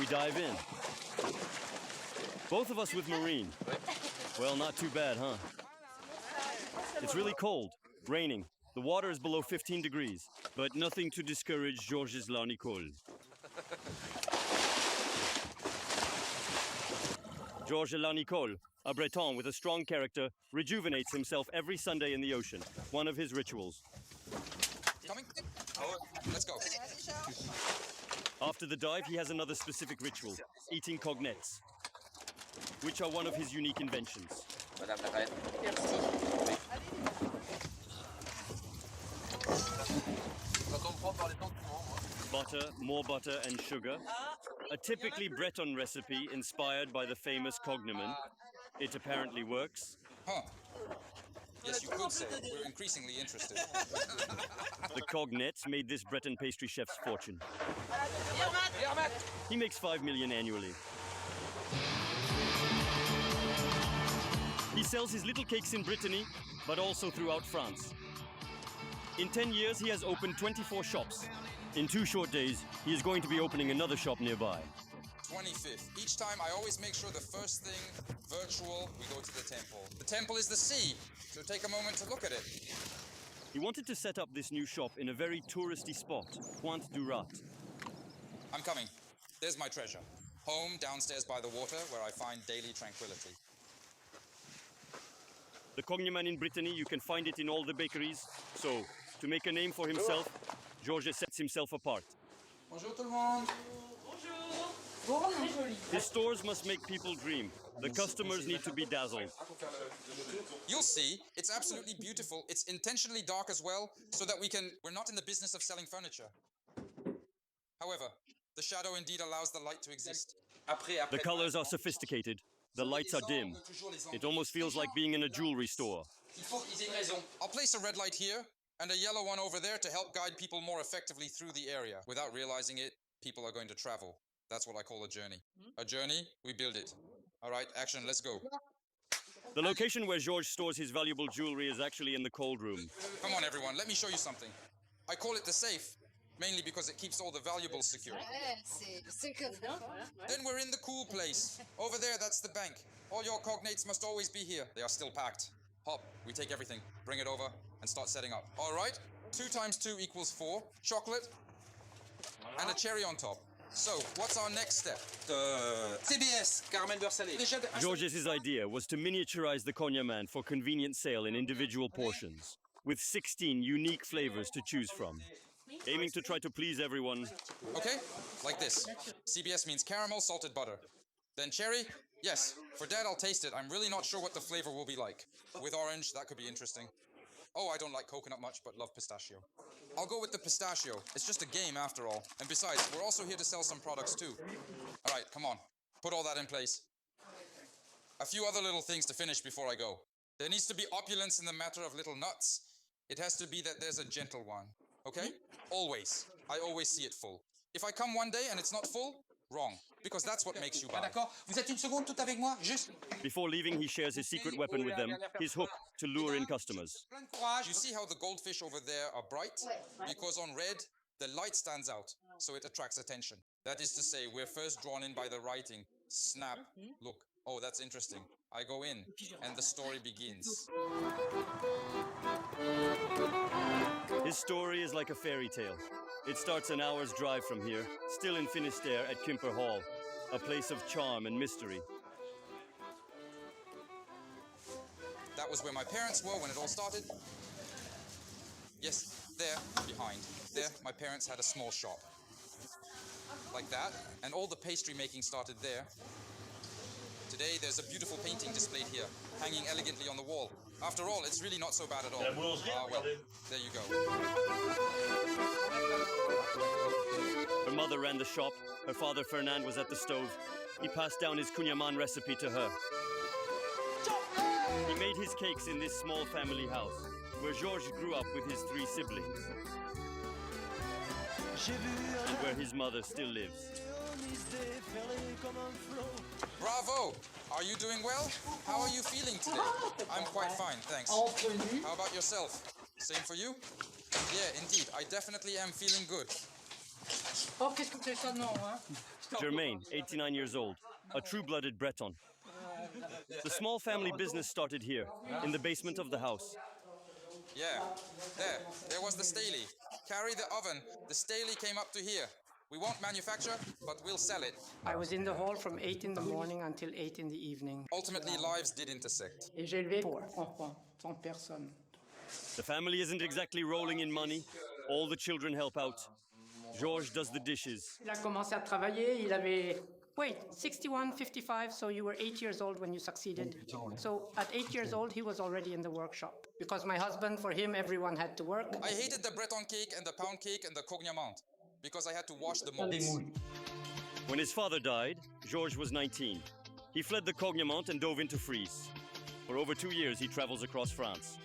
we dive in. Both of us with marine. Well, not too bad, huh? It's really cold, raining. The water is below 15 degrees, but nothing to discourage Georges Larnicol. Georges Larnicol, a Breton with a strong character, rejuvenates himself every Sunday in the ocean, one of his rituals. Coming? Let's go. After the dive, he has another specific ritual, eating cognets, which are one of his unique inventions. Madame la reine. Butter, more butter, and sugar. A typically Breton recipe inspired by the famous Kouign-Amann. It apparently works. Huh. Yes, you could say. We're increasingly interested. The cognets made this Breton pastry chef's fortune. He makes 5 million annually. He sells his little cakes in Brittany, but also throughout France. In 10 years, he has opened 24 shops. In 2 short days, he is going to be opening another shop nearby. 25th. Each time I always make sure the first thing, virtual, we go to the temple. The temple is the sea, so take a moment to look at it. He wanted to set up this new shop in a very touristy spot, Pointe du Rat. I'm coming. There's my treasure. Home downstairs by the water, where I find daily tranquility. The Kouign-Amann in Brittany, you can find it in all the bakeries. So, to make a name for himself, Georges sets himself apart. Bonjour tout le monde. His stores must make people dream. The customers need to be dazzled. You'll see, it's absolutely beautiful. It's intentionally dark as well, so that we're not in the business of selling furniture. However, the shadow indeed allows the light to exist. The colors are sophisticated. The lights are dim. It almost feels like being in a jewelry store. I'll place a red light here and a yellow one over there to help guide people more effectively through the area. Without realizing it, people are going to travel. That's what I call a journey. A journey, we build it. All right, action, let's go. The location where Georges stores his valuable jewelry is actually in the cold room. Come on, everyone, let me show you something. I call it the safe, mainly because it keeps all the valuables secure. Then we're in the cool place. Over there, that's the bank. All your cognates must always be here. They are still packed. Hop, we take everything, bring it over, and start setting up. All right, 2 times 2 equals 4. Chocolate, and a cherry on top. So, what's our next step? CBS, caramel beurre salé. Georges' idea was to miniaturize the Kouign-Amann for convenient sale in individual portions, with 16 unique flavors to choose from, aiming to try to please everyone. Okay, like this. CBS means caramel salted butter. Then cherry? Yes, for Dad I'll taste it. I'm really not sure what the flavor will be like. With orange, that could be interesting. Oh, I don't like coconut much, but love pistachio. I'll go with the pistachio. It's just a game after all. And besides, we're also here to sell some products too. All right, come on. Put all that in place. A few other little things to finish before I go. There needs to be opulence in the matter of little nuts. It has to be that there's a gentle one. Okay? Always. I always see it full. If I come one day and it's not full, wrong. Because that's what makes you buy. D'accord. Vous êtes une seconde tout avec moi? Juste. Before leaving, he shares his secret weapon with them, his hook, to lure in customers. Plein de courage. You see how the goldfish over there are bright? Because on red, the light stands out, so it attracts attention. That is to say, we're first drawn in by the writing. Snap. Look. Oh, that's interesting. I go in, and the story begins. His story is like a fairy tale. It starts an hour's drive from here, still in Finistère at Quimper Hall, a place of charm and mystery. That was where my parents were when it all started. Yes, there, behind. There, my parents had a small shop. Like that, and all the pastry making started there. Today, there's a beautiful painting displayed here, hanging elegantly on the wall. After all, it's really not so bad at all. Ah, well, there you go. Her mother ran the shop. Her father, Fernand, was at the stove. He passed down his Kouign-Amann recipe to her. He made his cakes in this small family house, where Georges grew up with his 3 siblings, and where his mother still lives. Bravo! Are you doing well? How are you feeling today? I'm quite fine, thanks. How about yourself? Same for you? Yeah, indeed, I definitely am feeling good. Oh, qu'est-ce que c'est ça, non, hein? Germain, 89 years old, a true-blooded Breton. The small family business started here, in the basement of the house. Yeah, there was the Staley. Carry the oven. The Staley came up to here. We won't manufacture, but we'll sell it. I was in the hall from 8 in the morning until 8 in the evening. Ultimately, lives did intersect. Et j'ai élevé 4 enfants, sans personne. The family isn't exactly rolling in money. All the children help out. Georges does the dishes. Il a commencé à travailler, il avait... Wait, 61, 55, so you were 8 years old when you succeeded. So at 8 years old, he was already in the workshop. Because my husband, for him, everyone had to work. I hated the Breton cake and the pound cake and the Kouign-Amann because I had to wash the molds. When his father died, Georges was 19. He fled the Kouign-Amann and dove into freeze. For over 2 years, he travels across France.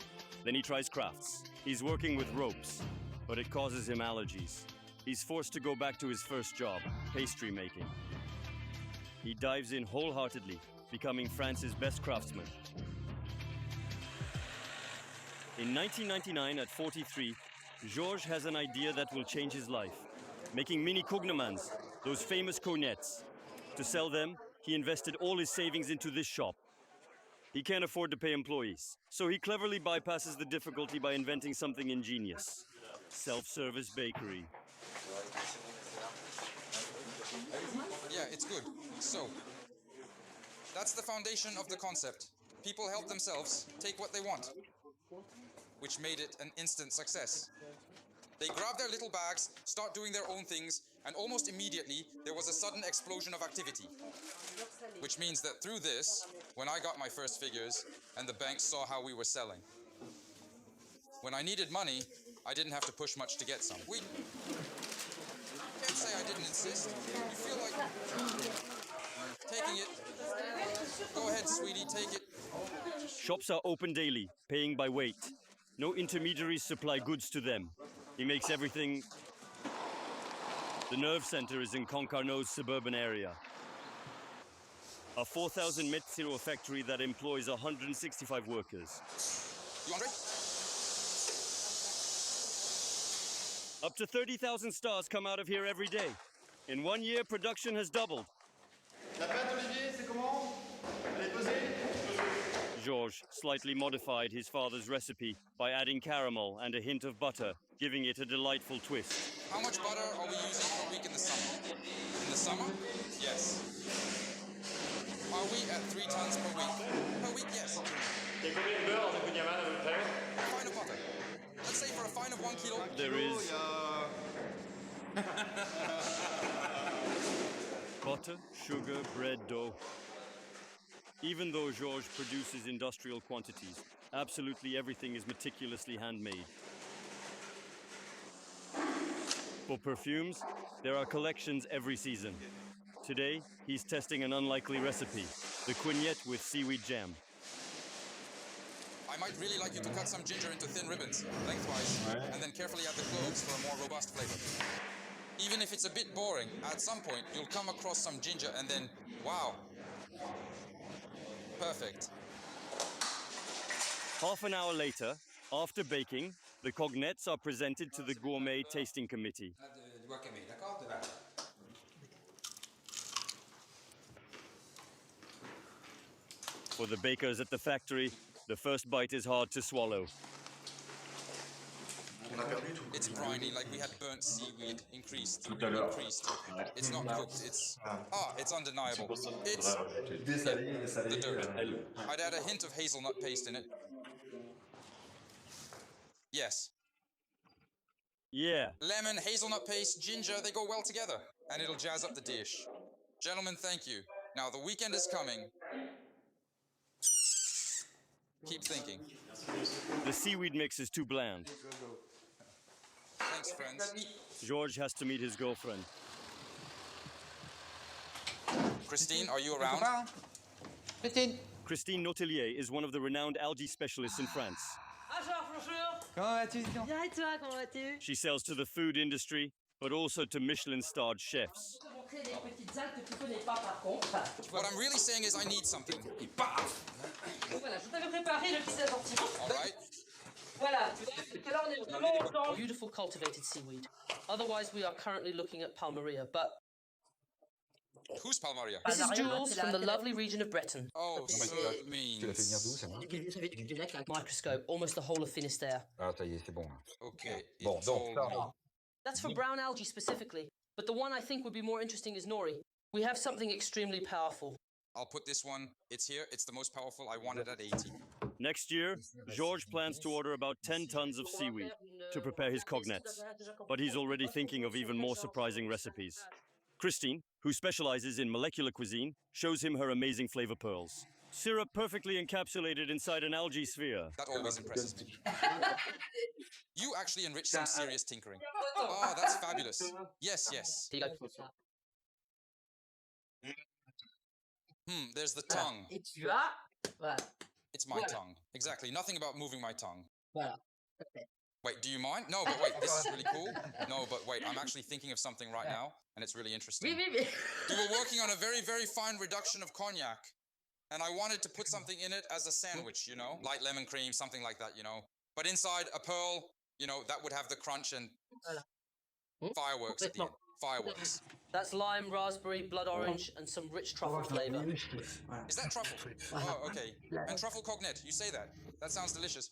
Then he tries crafts. He's working with ropes, but it causes him allergies. He's forced to go back to his first job, pastry making. He dives in wholeheartedly, becoming France's best craftsman. In 1999, at 43, Georges has an idea that will change his life, making mini Kouign-Amanns, those famous cognettes. To sell them, he invested all his savings into this shop. He can't afford to pay employees, so he cleverly bypasses the difficulty by inventing something ingenious. Self-service bakery. Yeah, it's good. So, that's the foundation of the concept. People help themselves take what they want, which made it an instant success. They grab their little bags, start doing their own things, and almost immediately there was a sudden explosion of activity. Which means that through this, when I got my first figures and the banks saw how we were selling, when I needed money, I didn't have to push much to get some. We can't say I didn't insist. You feel like taking it. Go ahead, sweetie, take it. Shops are open daily, paying by weight. No intermediaries supply goods to them. He makes everything... The nerve center is in Concarneau's suburban area. A 4,000 mètres factory that employs 165 workers. You hungry? Up to 30,000 stars come out of here every day. In 1 year, production has doubled. La pâte, Olivier, c'est comment? Elle est pesée? Georges slightly modified his father's recipe by adding caramel and a hint of butter, giving it a delightful twist. How much butter are we using per week in the summer? In the summer? Yes. Are we at 3 tons per week? Per week, yes. Il y a combien de beurre dans un Kouign-Amann à peu près? A fine of butter. Let's say for a fine of 1 kilo. There is butter, sugar, bread, dough. Even though Georges produces industrial quantities, absolutely everything is meticulously handmade. For perfumes, there are collections every season. Today, he's testing an unlikely recipe, the Quimper with seaweed jam. I might really like you to cut some ginger into thin ribbons, lengthwise, and then carefully add the cloves for a more robust flavor. Even if it's a bit boring, at some point you'll come across some ginger and then, wow. Perfect. Half an hour later, after baking, the cognettes are presented to the Gourmet tasting committee. For the bakers at the factory, the first bite is hard to swallow. It's briny, like we had burnt seaweed, increased. It's not cooked, it's undeniable. It's the dirt. I'd add a hint of hazelnut paste in it. Yes. Yeah. Lemon, hazelnut paste, ginger, they go well together, and it'll jazz up the dish. Gentlemen, thank you. Now, the weekend is coming. Keep thinking. The seaweed mix is too bland. Thanks, friends. Georges has to meet his girlfriend. Christine, are you around? Christine. Christine Nautelier is one of the renowned algae specialists in France. Comment vas-tu? Bien et toi, comment vas-tu? She sells to the food industry, but also to Michelin-starred chefs. What I'm really saying is I need something. Voilà, je t'avais préparé le petit assortiment. All right? Voilà, tu vois, là on est vraiment dans... Beautiful cultivated seaweed. Otherwise, we are currently looking at Palmaria, but Who's Palmaria? this is Jules from the lovely region of Breton. Oh, so it Tu l'as fait venir d'où, means... ça va? Microscope, almost the whole of Finistère. Ah, ça y est, c'est bon. Okay, Bon, it donc, told ça, me. That's for brown algae specifically, but the one I think would be more interesting is nori. We have something extremely powerful. I'll put this one. It's here. It's the most powerful. I want it at 80. Next year, Georges plans to order about 10 tons of seaweed to prepare his cognets, but he's already thinking of even more surprising recipes. Christine, who specializes in molecular cuisine, shows him her amazing flavor pearls. Syrup perfectly encapsulated inside an algae sphere. That always impresses me. You actually enrich some serious tinkering. Oh, that's fabulous. Yes, yes. Here you go. There's the tongue. Et tu as... Voilà. It's my tongue. Exactly. Nothing about moving my tongue. Voilà. Wait, do you mind? No, but wait, this is really cool. No, but wait, I'm actually thinking of something right now, and it's really interesting. Oui. We were working on a very, very fine reduction of cognac, and I wanted to put something in it as a sandwich, you know? Light lemon cream, something like that, you know? But inside a pearl, you know, that would have the crunch and fireworks at the end. Fireworks. That's lime, raspberry, blood orange, and some rich truffle flavor. Is that truffle? Oh, okay. And truffle cognac, you say that. That sounds delicious.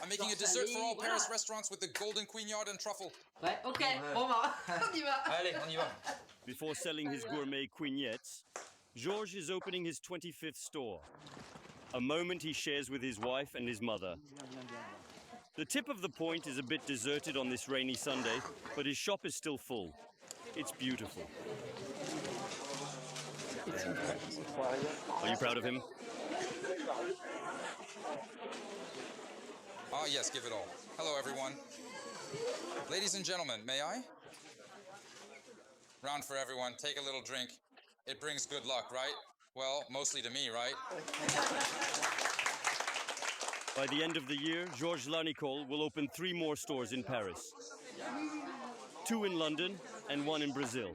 I'm making a dessert for all Paris restaurants with the golden Queen-Yard and truffle. Ouais, ok, on va. On y va. Allez, on y va. Before selling his gourmet quignettes, Georges is opening his 25th store, a moment he shares with his wife and his mother. The tip of the point is a bit deserted on this rainy Sunday, but his shop is still full. It's beautiful. Are you proud of him? Ah, yes, give it all. Hello, everyone. Ladies and gentlemen, may I? Round for everyone. Take a little drink. It brings good luck, right? Well, mostly to me, right? By the end of the year, Georges Larnicol will open 3 more stores in Paris. 2 in London and 1 in Brazil.